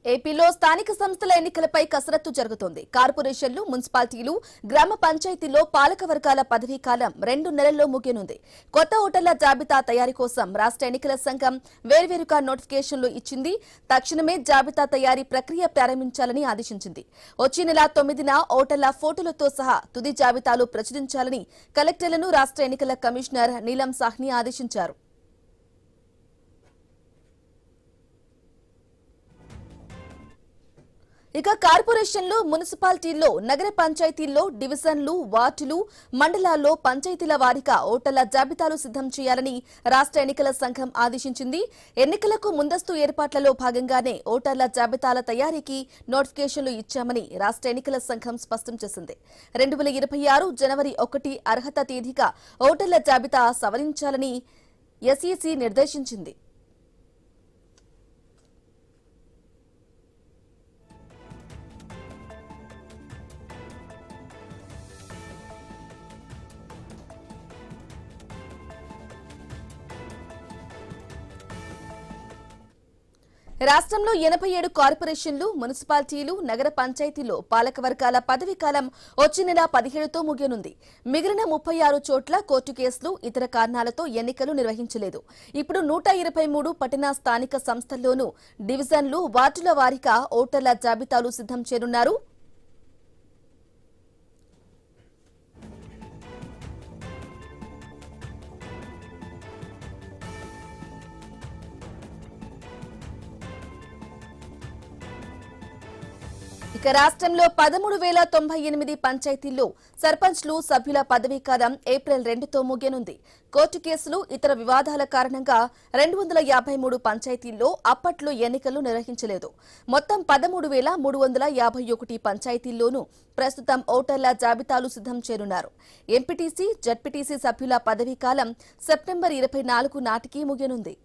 ఏపీలో స్థానిక సంస్థల ఎన్నికలపై కసరత్తు జరుగుతోంది. కార్పొరేషన్లు, మున్సిపాలిటీలు, గ్రామ పంచాయతీల్లో పాలక వర్గాల పదవీ కాలం 2 నెలల్లో ముగియనుంది. కొత్త ఓటర్ల జాబితా తయారీ కోసం రాష్ట్ర ఎన్నికల సంఘం వేర్వేరుగా నోటిఫికేషన్లు ఇచ్చింది. తక్షణమే జాబితా తయారీ ప్రక్రియ ప్రారంభించాలని ఆదేశించింది. వచ్చే నెల 9న ఓటర్ల ఫోటోలతో సహా తుది జాబితాలు ప్రచురించాలని కలెక్టర్లను రాష్ట్ర ఎన్నికల కమిషనర్ నీలం సాహ్ని ఆదేశించారు. ఇక కార్పొరేషన్లు, మున్సిపాలిటీల్లో, నగర పంచాయతీల్లో, డివిజన్లు, వార్డులు, మండలాల్లో పంచాయతీల వారీగా ఓటర్ల జాబితాలు సిద్ధం చేయాలని రాష్ట్ర ఎన్నికల సంఘం ఆదేశించింది. ఎన్నికలకు ముందస్తు ఏర్పాట్లలో భాగంగానే ఓటర్ల జాబితాల తయారీకి నోటిఫికేషన్లు ఇచ్చామని రాష్ట్ర ఎన్నికల సంఘం స్పష్టం చేసింది. 2026 జనవరి 1 అర్హత తేదీగా ఓటర్ల జాబితా సవరించాలని ఎస్ఈసీ నిర్దేశించింది. రాష్ట్రంలో 87 కార్పొరేషన్లు, మున్సిపాలిటీలు, నగర పంచాయతీల్లో పాలకవర్గాల పదవీకాలం వచ్చే నెల 17తో ముగియనుంది. మిగిలిన 36 చోట్ల కోర్టు కేసులు, ఇతర కారణాలతో ఎన్నికలు నిర్వహించలేదు. ఇప్పుడు 123 పట్టణ స్థానిక సంస్థల్లోనూ డివిజన్లు, వార్డుల వారీగా ఓటర్ల జాబితాలు సిద్ధం చేయనున్నారు. ఇక రాష్ట్రంలో 13,098 పంచాయతీల్లో సర్పంచ్లు, సభ్యుల పదవీకాలం ఏప్రిల్ 2తో ముగియనుంది. కోర్టు కేసులు, ఇతర వివాదాల కారణంగా 253 పంచాయతీల్లో అప్పట్లో ఎన్నికలు నిర్వహించలేదు. మొత్తం 13,351 పంచాయతీల్లోనూ ప్రస్తుతం ఓటర్ల జాబితాలు సిద్ధం చేయనున్నారు. ఎంపీటీసీ, జడ్పీటీసీ సభ్యుల పదవీకాలం సెప్టెంబర్ 24 నాటికి ముగియనుంది.